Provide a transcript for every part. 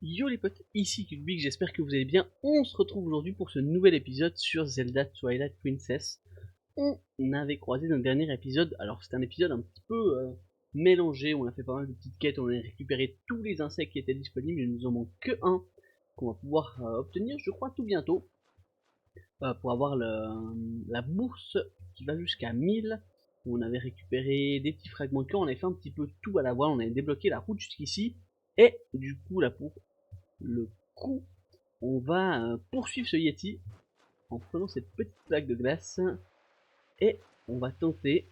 Yo les potes, ici Cubic, j'espère que vous allez bien. On se retrouve aujourd'hui pour ce nouvel épisode sur Zelda Twilight Princess. On avait croisé dans le dernier épisode, alors c'était un épisode un petit peu mélangé, on a fait pas mal de petites quêtes, on a récupéré tous les insectes qui étaient disponibles, il nous en manque que un qu'on va pouvoir obtenir je crois tout bientôt, pour avoir la bourse qui va jusqu'à 1000. On avait récupéré des petits fragments de cœur, on avait fait un petit peu tout à la voile, on avait débloqué la route jusqu'ici, et du coup là pour le coup, on va poursuivre ce Yeti en prenant cette petite plaque de glace et on va tenter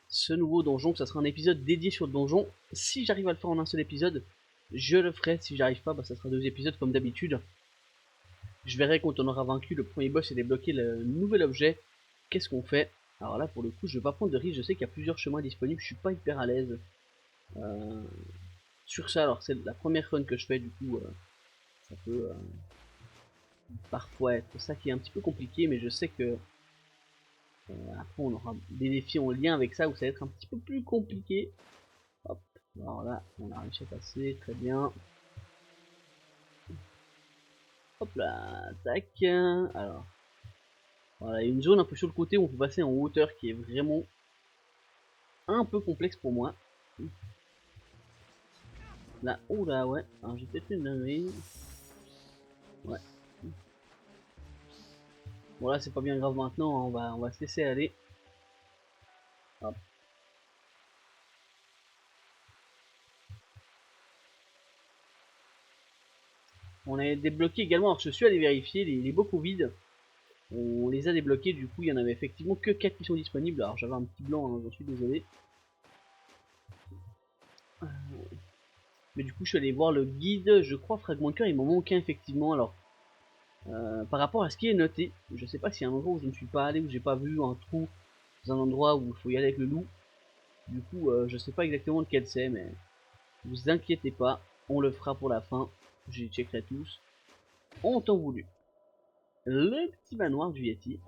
ce nouveau donjon. Ça sera un épisode dédié sur le donjon. Si j'arrive à le faire en un seul épisode, je le ferai. Si j'arrive pas, ça sera deux épisodes comme d'habitude. Je verrai quand on aura vaincu le premier boss et débloqué le nouvel objet. Qu'est-ce qu'on fait? Alors là, pour le coup, je vais pas prendre de risque. Je sais qu'il y a plusieurs chemins disponibles. Je suis pas hyper à l'aise sur ça. Alors c'est la première run que je fais, du coup, ça peut parfois être ça qui est un petit peu compliqué, mais je sais que après on aura des défis en lien avec ça où ça va être un petit peu plus compliqué. Hop, alors là on a réussi à passer, très bien. Hop là, tac. Alors, voilà, il y a une zone un peu sur le côté où on peut passer en hauteur qui est vraiment un peu complexe pour moi. Là, oh là, ouais, alors j'ai peut-être une dinguerie. Ouais. Bon là c'est pas bien grave maintenant, hein, on va se laisser aller. Hop. On a débloqué également, alors je suis allé vérifier les bocaux vides. On les a débloqués, du coup il y en avait effectivement que 4 qui sont disponibles. Alors j'avais un petit blanc, hein, j'en suis désolé. Mais du coup je suis allé voir le guide, je crois fragment de cœur, il m'en manque un effectivement. Alors par rapport à ce qui est noté, je sais pas s'il y a un endroit où je ne suis pas allé, où j'ai pas vu un trou, dans un endroit où il faut y aller avec le loup. Du coup je sais pas exactement lequel c'est, mais vous inquiétez pas, on le fera pour la fin, j'y checkerai tous. En temps voulu. Le petit manoir du Yeti.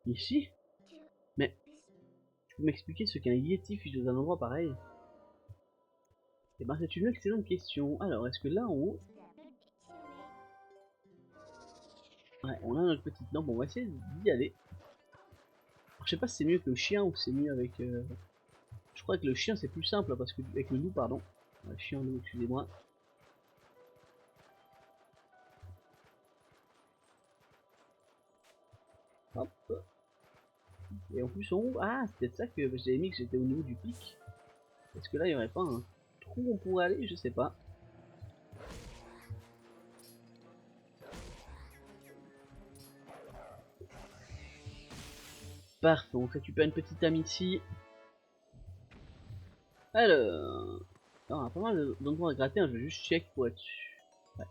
Ici? Mais tu peux m'expliquer ce qu'un Yeti fait dans un endroit pareil? Eh ben c'est une excellente question. Alors est-ce que là en haut... Ouais, on a notre petite lampe, on va essayer d'y aller. Alors, je sais pas si c'est mieux que le chien ou c'est mieux avec... Je crois que le chien c'est plus simple parce que... Avec le loup, pardon. Ouais, chien, loup, excusez-moi. Hop. Et en plus en haut... Ah, c'est peut-être ça que j'avais mis que j'étais au niveau du pic. Est-ce que là il y aurait pas un trou où on pourrait aller? Je sais pas. Parfait, on récupère une petite âme ici. Alors... on a pas mal d'endroits à gratter, hein, je vais juste check pour être sûr. Ouais.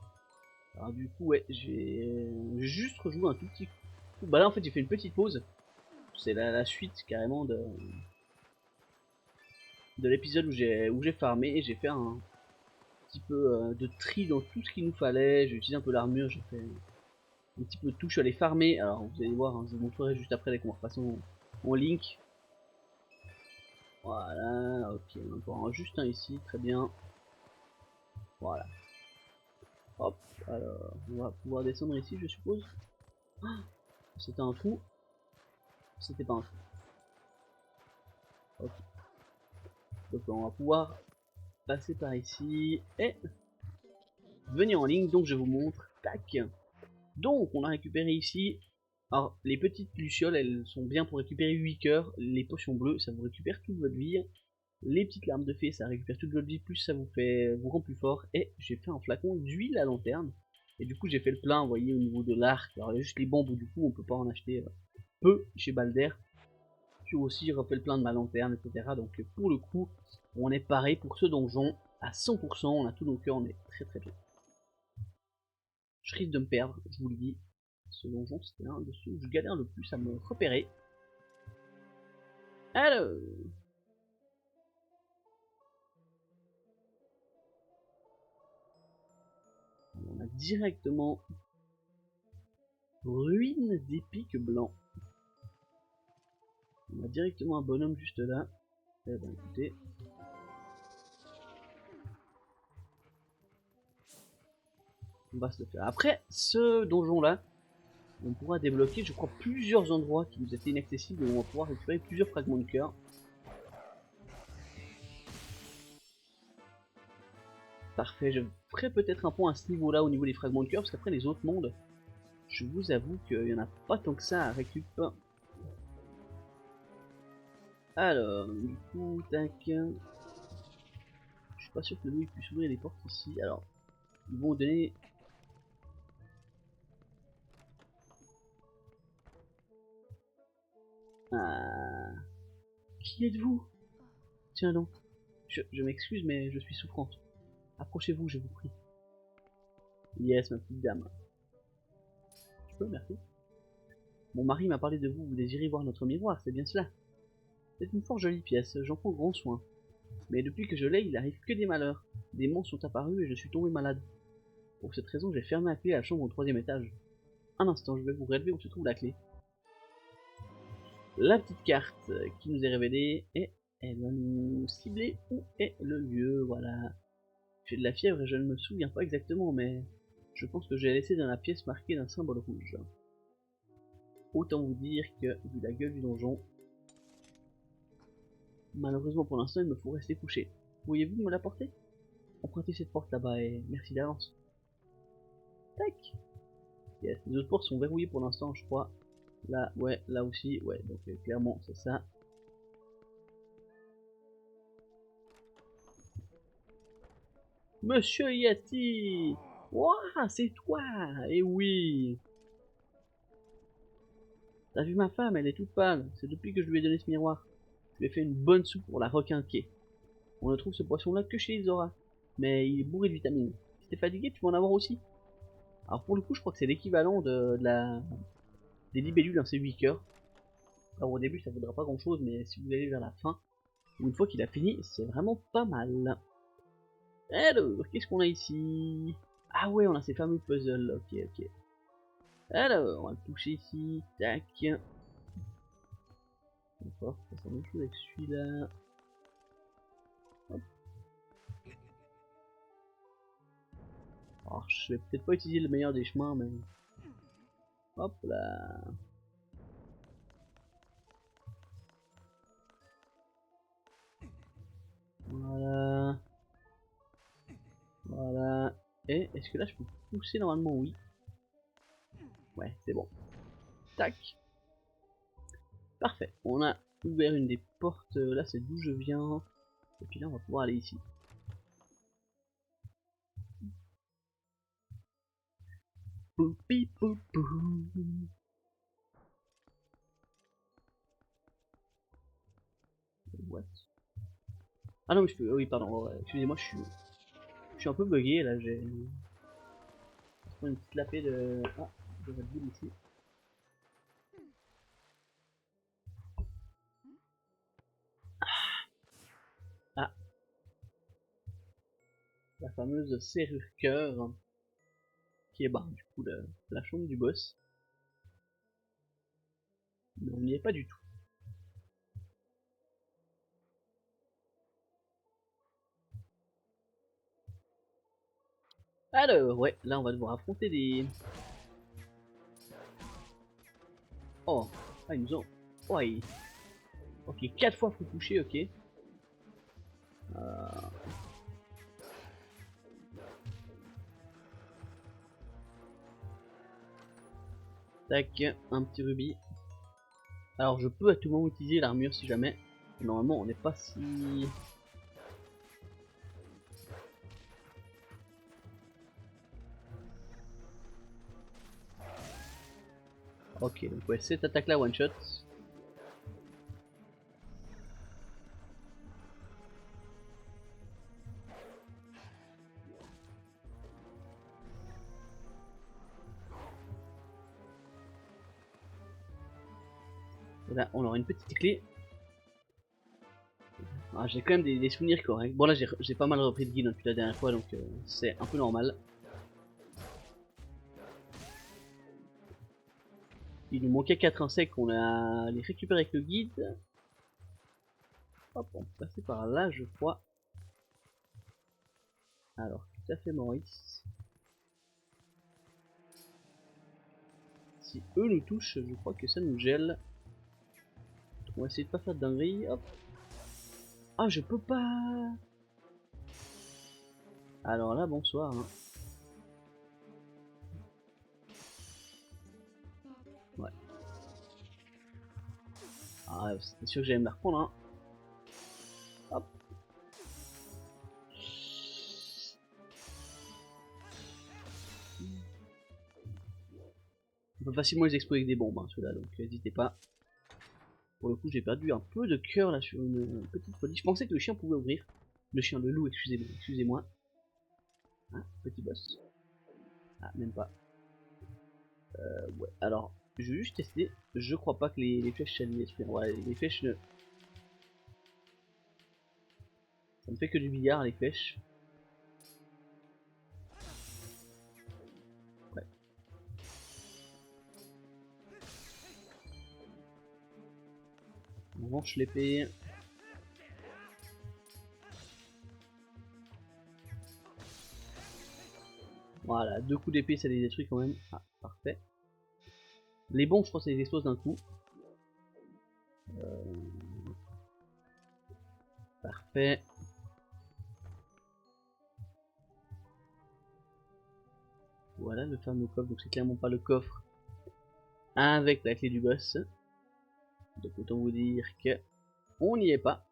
Alors du coup, ouais, j'ai juste rejoué un tout petit coup. Bah là en fait j'ai fait une petite pause. C'est la suite carrément de l'épisode où j'ai farmé et j'ai fait un petit peu de tri dans tout ce qu'il nous fallait. J'ai utilisé un peu l'armure, j'ai fait un petit peu de tout. Je suis allé farmer. Alors vous allez voir, hein, je vous montrerai juste après les conversations en link. Voilà, ok, on a encore juste un ici, très bien. Voilà. Hop, alors on va pouvoir descendre ici, je suppose. Ah, c'était un trou. C'était pas un trou. Ok. Donc on va pouvoir passer par ici et venir en ligne. Donc je vous montre. Tac. Donc on a récupéré ici. Alors les petites lucioles, elles sont bien pour récupérer 8 cœurs. Les potions bleues, ça vous récupère toute votre vie. Les petites larmes de fée, ça récupère toute votre vie, plus ça vous rend plus fort. Et j'ai fait un flacon d'huile à lanterne. Et du coup j'ai fait le plein, vous voyez, au niveau de l'arc. Alors il y a juste les bambous, du coup on peut pas en acheter peu chez Balder. Puis aussi j'ai refait le plein de ma lanterne, etc. Donc pour le coup, on est pareil pour ce donjon à 100%, on a tous nos cœurs, on est très très bien. Je risque de me perdre, je vous le dis. Ce donjon, c'était un de ceux où je galère le plus à me repérer. Alors, on a directement ruine des pics blancs. On a directement un bonhomme juste là. Eh ben écoutez. on va se le faire. Après, ce donjon-là, on pourra débloquer, je crois, plusieurs endroits qui nous étaient inaccessibles et on va pouvoir récupérer plusieurs fragments de cœur. Parfait, je ferai peut-être un point à ce niveau-là au niveau des fragments de cœur, parce qu'après les autres mondes, je vous avoue qu'il n'y en a pas tant que ça à récupérer. Alors, du coup, tac. Je suis pas sûr que lui puisse ouvrir les portes ici. Alors, ils vont donner. Ah. Qui êtes-vous? Tiens donc. Je m'excuse, mais je suis souffrante. Approchez-vous, je vous prie. Yes, ma petite dame. Je peux, merci. Mon mari m'a parlé de vous, vous désirez voir notre miroir, c'est bien cela. C'est une fort jolie pièce, j'en prends grand soin. Mais depuis que je l'ai, il arrive que des malheurs. Des monstres sont apparus et je suis tombé malade. Pour cette raison, j'ai fermé à clé la chambre au 3e étage. Un instant, je vais vous relever où se trouve la clé. La petite carte qui nous est révélée et elle va nous cibler où est le lieu, voilà. J'ai de la fièvre et je ne me souviens pas exactement, mais je pense que j'ai laissé dans la pièce marquée d'un symbole rouge. Autant vous dire que, vu la gueule du donjon, malheureusement pour l'instant il me faut rester couché. Pourriez-vous me l'apporter? Empruntez cette porte là-bas et merci d'avance. Tac. Yes, les autres portes sont verrouillées pour l'instant, je crois. Là, ouais, là aussi, ouais, donc clairement c'est ça. Monsieur Yati! Wouah, c'est toi! Eh oui! T'as vu ma femme, elle est toute pâle. C'est depuis que je lui ai donné ce miroir. Je lui ai fait une bonne soupe pour la requinquer. On ne trouve ce poisson-là que chez Isora. Mais il est bourré de vitamines. Si t'es fatigué, tu peux en avoir aussi. Alors pour le coup, je crois que c'est l'équivalent des libellules dans ces 8 cœurs. Alors au début, ça vaudra pas grand-chose, mais si vous allez vers la fin, une fois qu'il a fini, c'est vraiment pas mal. Alors, qu'est-ce qu'on a ici? Ah ouais, on a ces fameux puzzles. Ok, ok. Alors, on va le toucher ici. Tac. D'accord, ça sent la même chose avec celui-là. Hop. Alors, je vais peut-être pas utiliser le meilleur des chemins, mais... Hop là. Voilà. Voilà. Et est-ce que là je peux pousser normalement? Oui. Ouais, c'est bon. Tac. Parfait. On a ouvert une des portes. Là, c'est d'où je viens. Et puis là, on va pouvoir aller ici. Poupi poupou. What? Ah non, mais je peux. Oui, pardon. Ouais, excusez-moi, je suis un peu bugué là. J'ai une petite lapée de Red Bull ici. Ah, la fameuse serrure cœur qui est bah, du coup la chambre du boss. Mais on n'y est pas du tout. Alors, ouais, là on va devoir affronter des... Oh, ah, ils nous ont... Oh, ok, 4 fois faut toucher, ok. Tac, un petit rubis. Alors je peux à tout moment utiliser l'armure si jamais. Normalement on n'est pas si... Ok, donc ouais, cette attaque là one shot. Là on aura une petite clé. Ah, j'ai quand même des souvenirs corrects. Bon là j'ai pas mal repris de guide depuis la dernière fois donc c'est un peu normal. Il nous manquait 4 insectes, on a les récupéré avec le guide. Hop, on peut passer par là je crois. Alors tout à fait Maurice. Si eux nous touchent, je crois que ça nous gèle. On va essayer de pas faire de dinguerie. Hop. Ah, je peux pas. Alors là, bonsoir. Hein. Ouais. Ah, c'était sûr que j'allais me la reprendre. Hein. Hop. On peut facilement les exploser avec des bombes, hein, ceux-là, donc n'hésitez pas. Pour le coup, j'ai perdu un peu de cœur là sur une petite folie. Je pensais que le chien pouvait ouvrir. Le loup, excusez-moi. Ah, petit boss. Ah, même pas. Ouais, alors, je vais juste tester. Je crois pas que les flèches s'alignent. Ouais, les flèches ne... Ça ne fait que du billard, les flèches. Ouais. On range l'épée. Voilà, 2 coups d'épée, ça les détruit quand même. Ah, parfait. Les bombes, je crois que ça les explose d'un coup. Parfait. Voilà le fameux coffre, donc c'est clairement pas le coffre avec la clé du boss. Donc autant vous dire que on n'y est pas.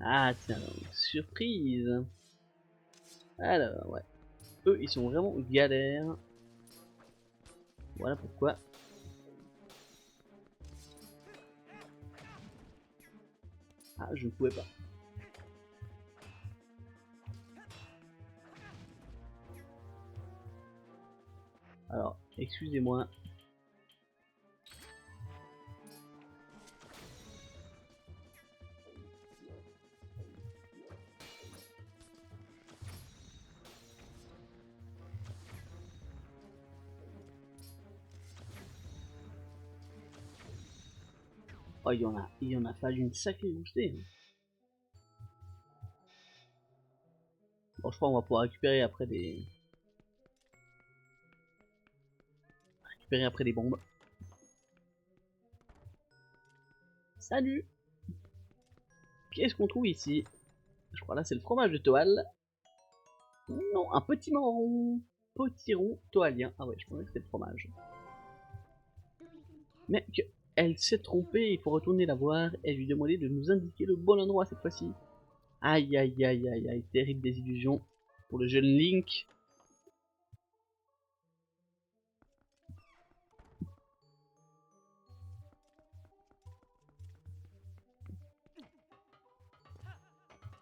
Ah tiens, surprise. Alors ouais, eux ils sont vraiment galères. Voilà pourquoi. Ah je ne pouvais pas. Alors excusez-moi. Oh il y en a fallu une sacrée boostée. Bon je crois qu'on va pouvoir récupérer après des bombes. Salut. Qu'est-ce qu'on trouve ici? Je crois là c'est le fromage de toile. Non, un petit marron. Potiron toalien. Ah ouais, je pensais que c'était le fromage. Mais elle s'est trompée, il faut retourner la voir et lui demander de nous indiquer le bon endroit cette fois-ci. Aïe aïe aïe aïe aïe, terrible désillusion pour le jeune Link.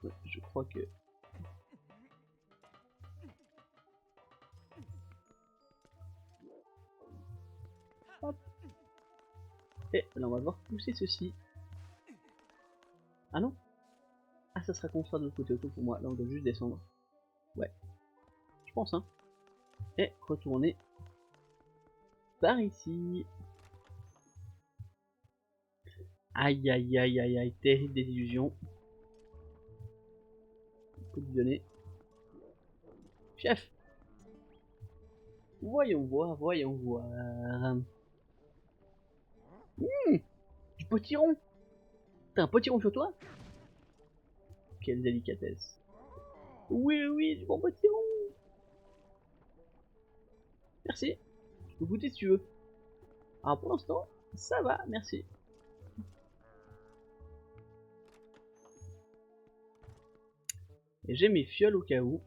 Ouais, je crois que... Hop. Et là on va devoir pousser ceci. Ah non? Ah ça sera construit de l'autre côté auto pour moi, là on doit juste descendre. Ouais, je pense hein. Et retourner par ici. Aïe aïe aïe aïe aïe, terrible désillusion. Coup de donner. Chef. Voyons voir, voyons voir. Du potiron. T'as un potiron sur toi? Quelle délicatesse. Oui, oui, du bon potiron. Merci. Tu peux goûter si tu veux. Alors pour l'instant, ça va, merci. Et j'ai mes fioles au cas où.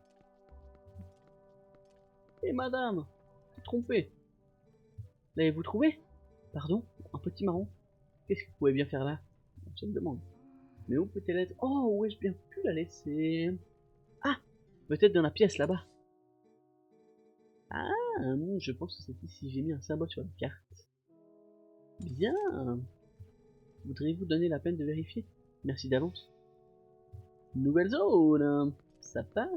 Et madame, t'es trompée. L'avez-vous trouvé? Pardon? Un petit marron? Qu'est-ce que vous pouvez bien faire là? Je me demande. Mais où peut-elle être? Oh, où ai-je bien pu la laisser? Ah! Peut-être dans la pièce là-bas. Ah, je pense que c'est ici. J'ai mis un symbole sur la carte. Bien. Voudriez-vous donner la peine de vérifier? Merci d'avance. Nouvelle zone. Ça part.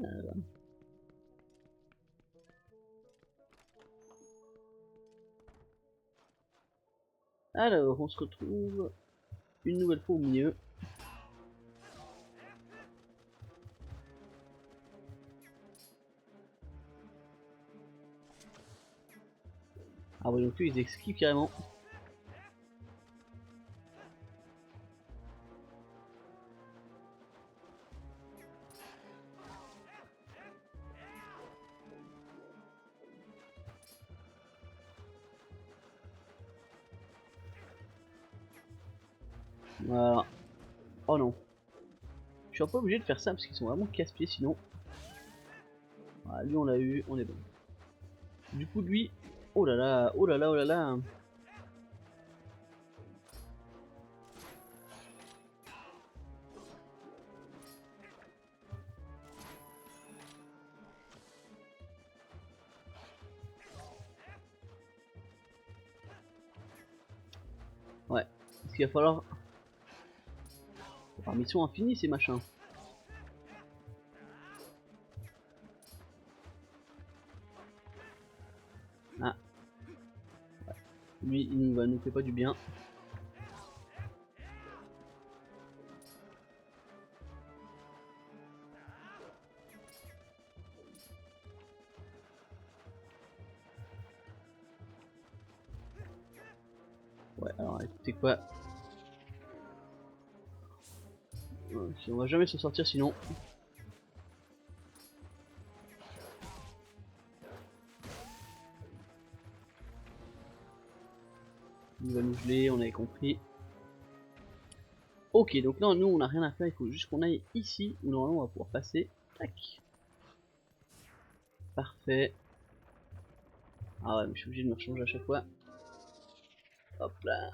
Alors, on se retrouve une nouvelle fois au milieu. Ah ouais, donc eux ils esquivent carrément. Voilà. Oh non. Je suis un peu obligé de faire ça parce qu'ils sont vraiment casse-pieds sinon. Voilà, lui on l'a eu, on est bon. Du coup lui, oh là là, oh là là, oh là là. Ouais, parce qu'il va falloir... Par mission infinie ces machins. Ah, lui il nous fait pas du bien. Ouais, alors écoutez quoi. On va jamais s'en sortir sinon. Il va nous geler, on avait compris. Ok, donc là nous on a rien à faire, il faut juste qu'on aille ici où normalement on va pouvoir passer. Tac. Parfait. Ah ouais, mais je suis obligé de me rechanger à chaque fois. Hop là.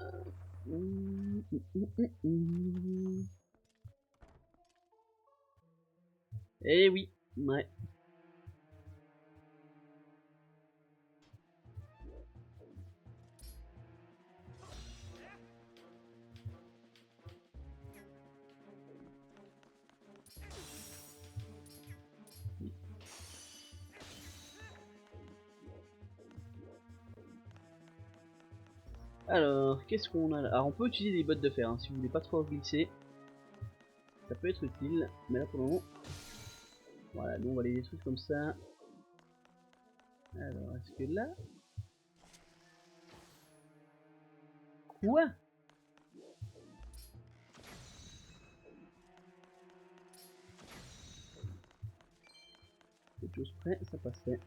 Eh oui, ouais. Alors, qu'est-ce qu'on a là? Alors, on peut utiliser des bottes de fer, hein, si vous voulez pas trop glisser. Ça peut être utile, mais là pour le moment... Voilà, nous on va aller des trucs comme ça. Alors, est-ce que là... Quoi? Quelque chose près, ça passait.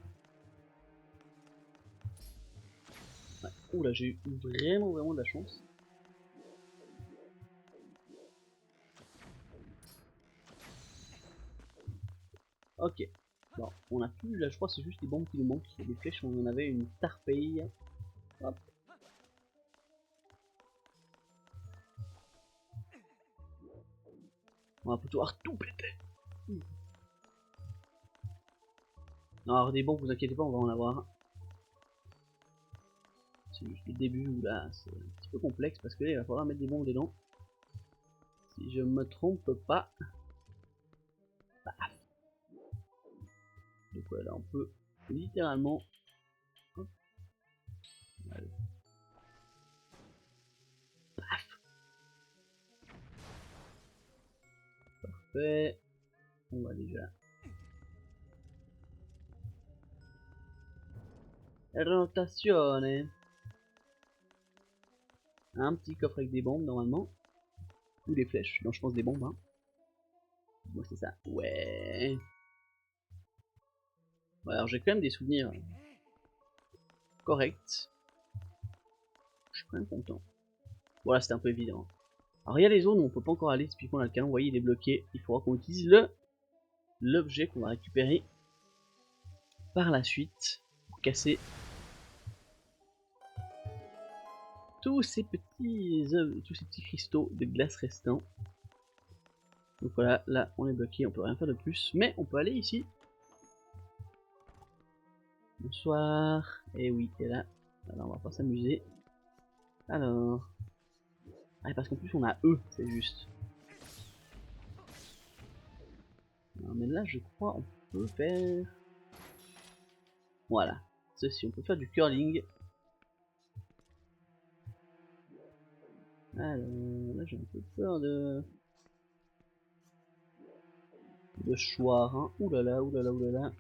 Ouais. Ouh là, j'ai eu vraiment de la chance. Ok. Bon, on a plus, là je crois que c'est juste les bombes qui nous manquent. Les flèches, on en avait une tarpaille. Hop. On va pouvoir tout péter. Non, alors des bombes, vous inquiétez pas, on va en avoir. C'est juste le début où là, c'est un petit peu complexe parce que là, il va falloir mettre des bombes dedans. Si je me trompe pas. Paf. Donc voilà, on peut littéralement... Hop. Allez. Paf. Parfait. On va déjà... Rotazione. Un petit coffre avec des bombes normalement. Ou des flèches. Non, je pense des bombes. Hein. Moi, c'est ça. Ouais. Bon, alors j'ai quand même des souvenirs corrects. Je suis quand même content. Voilà, c'était un peu évident. Alors il y a les zones où on peut pas encore aller, typiquement là le canon, vous voyez il est bloqué. Il faudra qu'on utilise l'objet qu'on va récupérer par la suite pour casser tous ces petits cristaux de glace restants. Donc voilà, là on est bloqué, on peut rien faire de plus, mais on peut aller ici. Bonsoir. Et oui, et là, alors on va pas s'amuser. Alors, ah, parce qu'en plus on a eux, c'est juste. Non, mais là je crois on peut faire, voilà, ceci, on peut faire du curling. Alors là j'ai un peu peur de choix, hein. Oulala, oulala, oulala.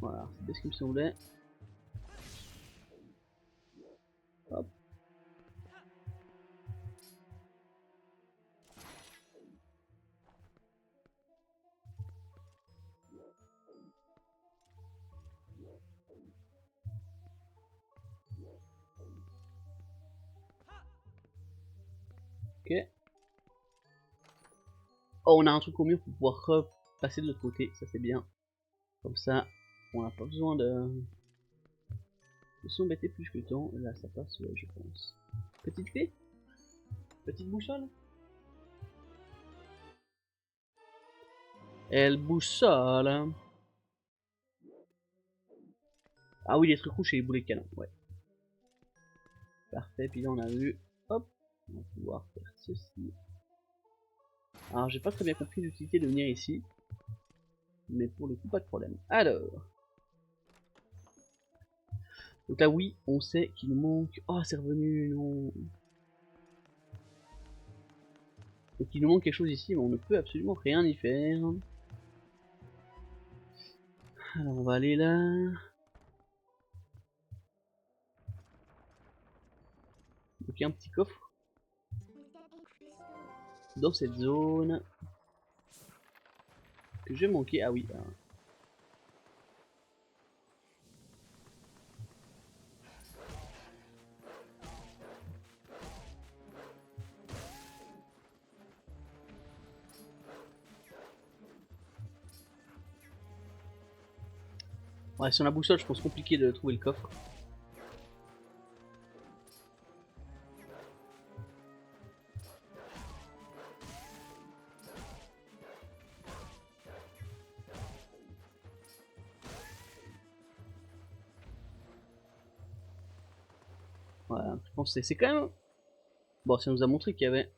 Voilà, c'est ce qu'il me semblait. Ok. Oh, on a un truc au mur pour pouvoir repasser de l'autre côté, ça c'est bien. Comme ça, on n'a pas besoin de s'embêter plus que le temps. Là, ça passe, ouais, je pense. Petite clé? Petite boussole? Elle boussole. Ah oui, les trucs rouges et les boulets de canon, ouais. Parfait, puis là on a vu, hop, on va pouvoir faire ceci. Alors j'ai pas très bien compris l'utilité de venir ici, mais pour le coup pas de problème. Alors, donc là oui, on sait qu'il nous manque, oh c'est revenu, non. Donc il nous manque quelque chose ici, mais on ne peut absolument rien y faire. Alors on va aller là. Donc il y a un petit coffre dans cette zone que j'ai manqué. Ah oui. Alors. Ouais, sur la boussole, je pense compliqué de trouver le coffre. Voilà, je pense que c'est quand même. Bon, ça nous a montré qu'il y avait.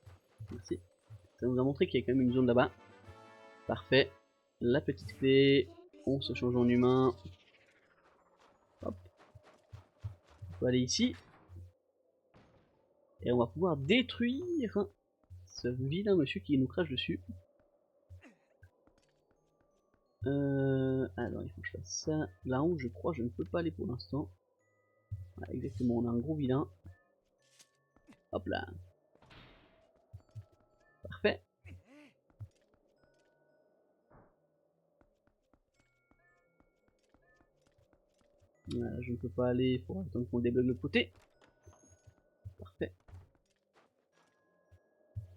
Merci. Ça nous a montré qu'il y a quand même une zone là-bas. Parfait. La petite clé. On se change en humain. Hop. On peut aller ici. Et on va pouvoir détruire ce vilain monsieur qui nous crache dessus. Alors il faut que je fasse ça. Là-haut, je crois, je ne peux pas aller pour l'instant. Voilà, exactement, on a un gros vilain. Hop là. Parfait. Voilà, je ne peux pas aller, il faut attendre qu'on débloque le côté. Parfait.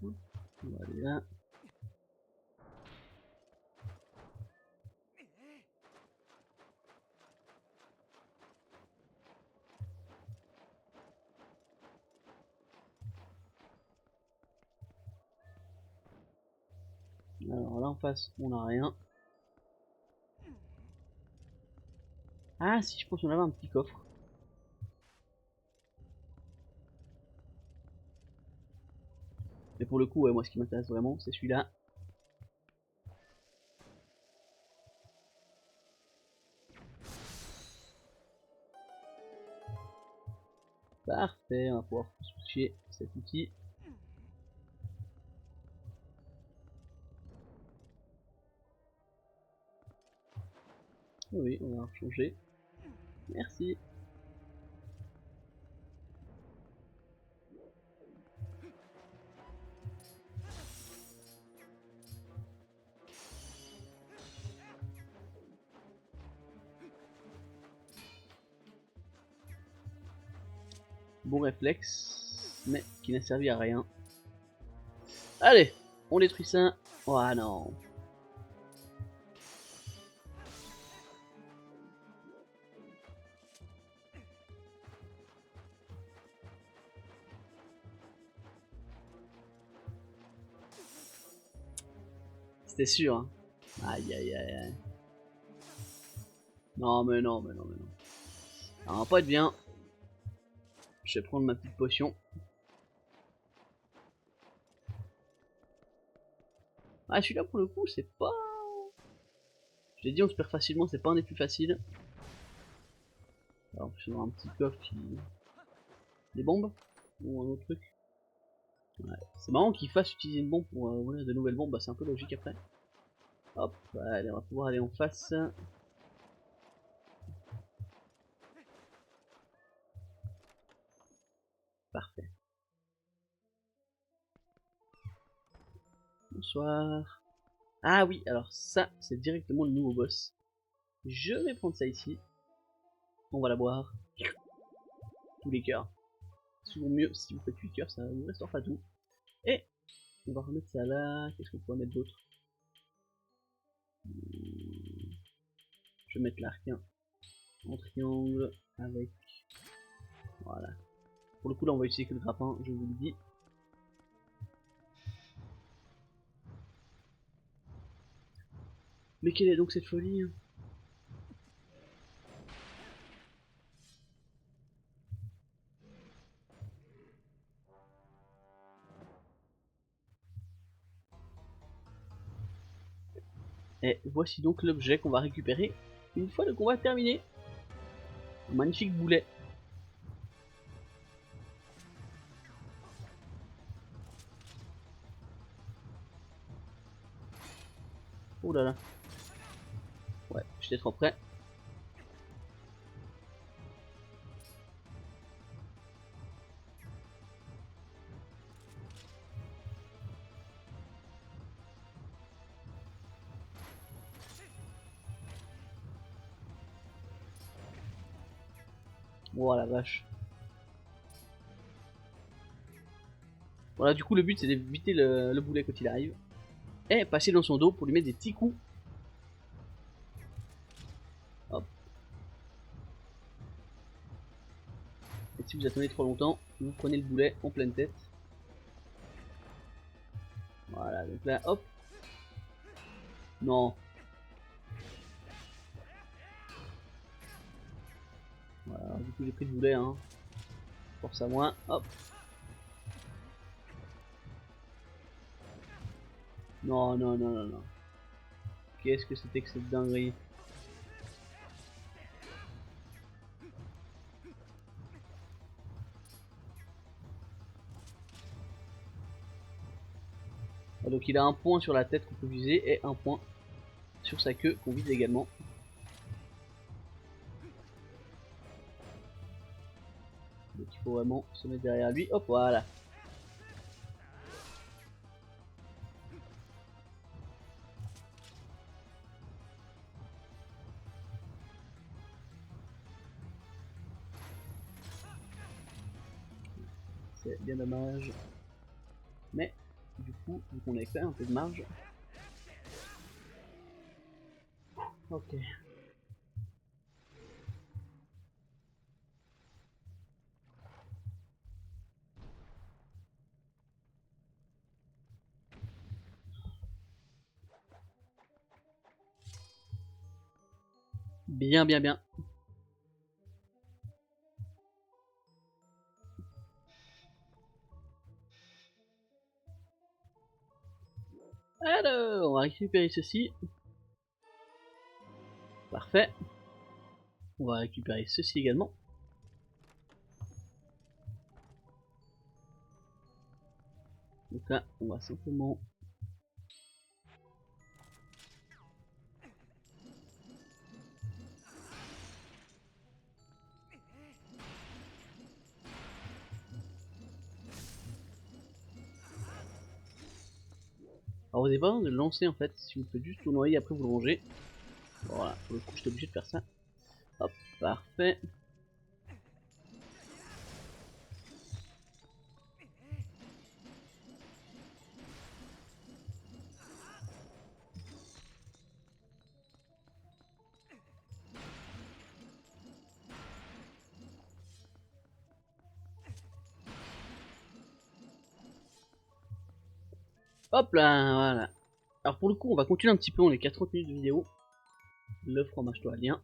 On va aller là. Alors là en face, on n'a rien. Ah si, je pense qu'on avait un petit coffre. Mais pour le coup, ouais, moi ce qui m'intéresse vraiment, c'est celui-là. Parfait, on va pouvoir switcher cet outil. Oui, on va changer. Merci. Bon réflexe, mais qui n'a servi à rien. Allez, on détruit ça. Oh non. C'était sûr. Hein. Aïe aïe aïe aïe. Non mais non mais non mais non. Ça va pas être bien. Je vais prendre ma petite potion. Ah celui-là pour le coup c'est pas... Je l'ai dit on se perd facilement, c'est pas un des plus faciles. Alors je vais avoir un petit coffre qui... Des bombes ou un autre truc. Ouais. C'est marrant qu'il fasse utiliser une bombe pour ouvrir de nouvelles bombes, bah, c'est un peu logique après. Hop, allez, on va pouvoir aller en face. Parfait. Bonsoir. Ah oui, alors ça, c'est directement le nouveau boss. Je vais prendre ça ici. On va la boire. Tous les cœurs. C'est toujours mieux si vous faites 8 cœurs, ça ne restaure pas tout. Et on va remettre ça là. Qu'est-ce qu'on pourrait mettre d'autre? Je vais mettre l'arc en triangle avec... Voilà. Pour le coup là on va utiliser que le grappin, je vous le dis. Mais quelle est donc cette folie? Et voici donc l'objet qu'on va récupérer une fois le combat terminé. Un magnifique boulet. Oh là là. Ouais, j'étais trop près. Oh la vache. Voilà, du coup le but c'est d'éviter le boulet quand il arrive. Et passer dans son dos pour lui mettre des petits coups. Hop. Et si vous attendez trop longtemps, vous prenez le boulet en pleine tête. Voilà, donc là, hop. Non. Voilà, du coup j'ai pris le boulet, hein. Force à moi, hop. Non, non, non, non, non. Qu'est-ce que c'était que cette dinguerie? Ah, donc il a un point sur la tête qu'on peut viser et un point sur sa queue qu'on vise également. Donc il faut vraiment se mettre derrière lui. Hop, voilà. C'est bien dommage. Mais du coup, vu qu'on avait fait un peu de marge. Ok. Bien, bien, bien. Alors, on va récupérer ceci. Parfait. On va récupérer ceci également. Donc là, on va simplement... Alors vous avez pas besoin de le lancer en fait, si vous faites juste tournoyer après vous le rangez. Voilà, pour le coup j'étais obligé de faire ça. Hop, parfait. Hop là, voilà. Alors pour le coup on va continuer un petit peu, on est qu'à 30 minutes de vidéo. Le fromage toilien.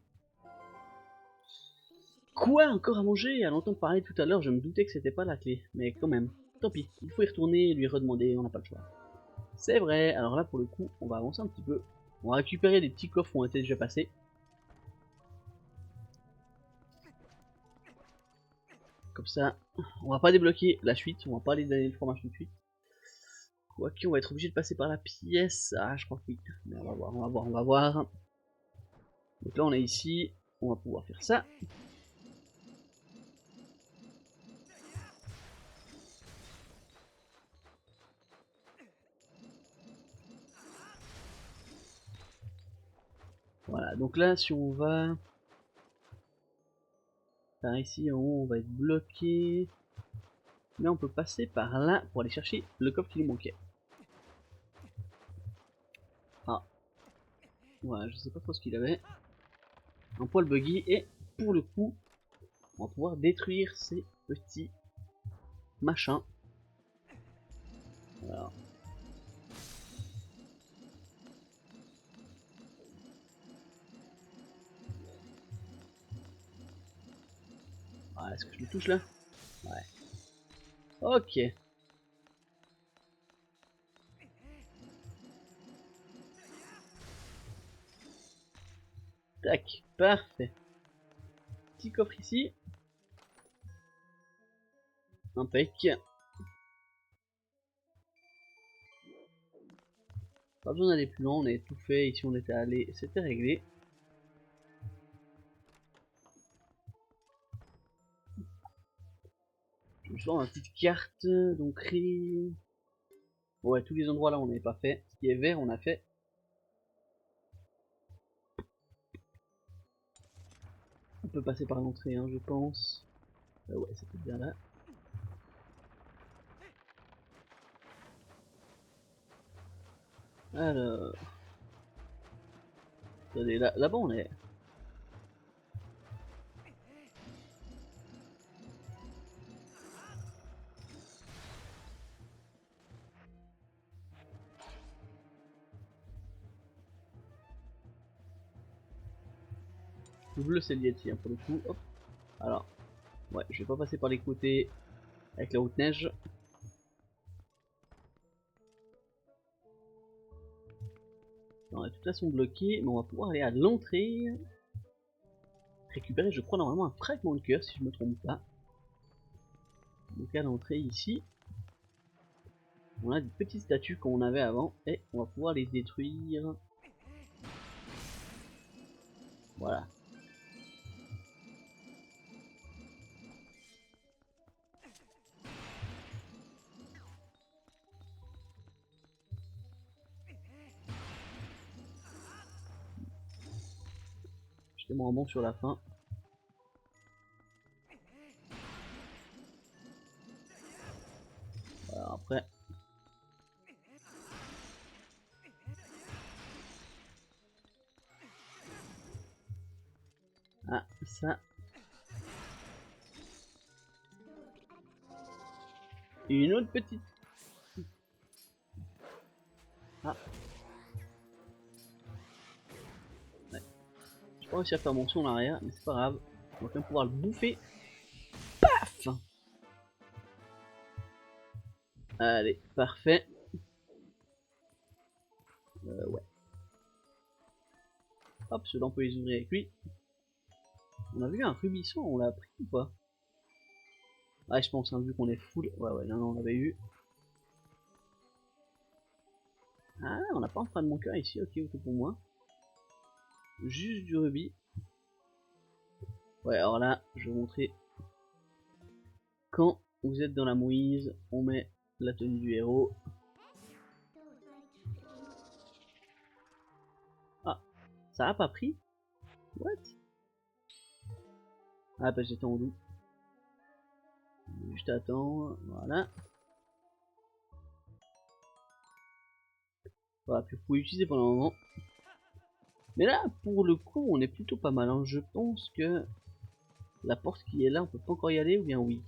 Quoi, encore à manger? À l'entendre parler tout à l'heure, je me doutais que c'était pas la clé. Mais quand même, tant pis, il faut y retourner et lui redemander, on n'a pas le choix. C'est vrai, alors là pour le coup, on va avancer un petit peu. On va récupérer des petits coffres qui ont été déjà passés. Comme ça, on va pas débloquer la suite, on va pas aller donner le fromage tout de suite. Quoique, on va être obligé de passer par la pièce. Ah, je crois que oui. Mais on va voir, on va voir, on va voir. Donc là, on est ici, on va pouvoir faire ça. Voilà, donc là, si on va par ici en haut, on va être bloqué. Mais on peut passer par là pour aller chercher le coffre qui nous manquait. Ah. Ouais, je sais pas trop ce qu'il avait. Un poil buggy et pour le coup, on va pouvoir détruire ces petits machins. Voilà. Ah, est-ce que je le touche là? Ouais. Ok. Tac, parfait. Petit coffre ici. Impec. Pas besoin d'aller plus loin, on est tout fait. Ici on était allé, c'était réglé. Je me sors ma petite carte, donc ouais, tous les endroits là on n'avait pas fait. Ce qui est vert on a fait. On peut passer par l'entrée, hein, je pense. Ouais, c'était bien là. Alors, attendez, là-bas on est. Le bleu c'est le Yeti hein, pour le coup. Hop. Alors, ouais, je vais pas passer par les côtés avec la haute neige. On est de toute façon bloqué, mais on va pouvoir aller à l'entrée. Récupérer, je crois, normalement un fragment de cœur si je me trompe pas. Donc à l'entrée ici, on a des petites statues qu'on avait avant et on va pouvoir les détruire. Voilà. J'étais moins bon sur la fin. Voilà, après. Ah, ça. Et une autre petite. Ah. Ouais. J'ai pas réussi à faire mon son en arrière, mais c'est pas grave. On va quand même pouvoir le bouffer. Paf! Allez, parfait. Ouais. Hop, ceux-là on peut les ouvrir avec lui. On a vu un rubisson, on l'a pris ou pas? Ouais, je pense, hein, vu qu'on est full. Ouais, ouais, non, on l'avait eu. Ah, on n'a pas un frein de mon cœur ici, ok, ok pour moi. Juste du rubis. Ouais, alors là, je vais vous montrer. Quand vous êtes dans la mouise, on met la tenue du héros. Ah, ça a pas pris? What? Ah, bah j'étais en doute. Je t'attends, voilà. Voilà, puis vous pouvez utiliser pendant un moment. Mais là, pour le coup, on est plutôt pas mal. Hein. Je pense que la porte qui est là, on peut pas encore y aller ou bien oui.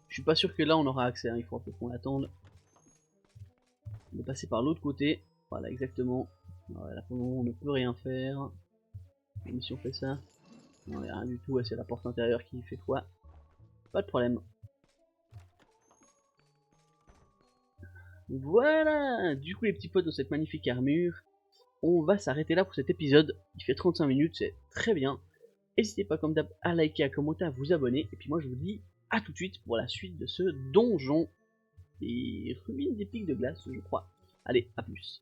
Je suis pas sûr que là on aura accès, hein. Il faut un peu qu'on attende. On est passé par l'autre côté. Voilà, exactement. Ouais, là pour le moment, on ne peut rien faire. Et si on fait ça, non, il n'y a rien du tout. Ouais, c'est la porte intérieure qui fait foi. Pas de problème. Voilà, du coup les petits potes de cette magnifique armure, on va s'arrêter là pour cet épisode. Il fait 35 minutes, c'est très bien. N'hésitez pas comme d'hab à liker, à commenter, à vous abonner. Et puis moi je vous dis à tout de suite pour la suite de ce donjon. Et ruines des pics de glace je crois. Allez, à plus.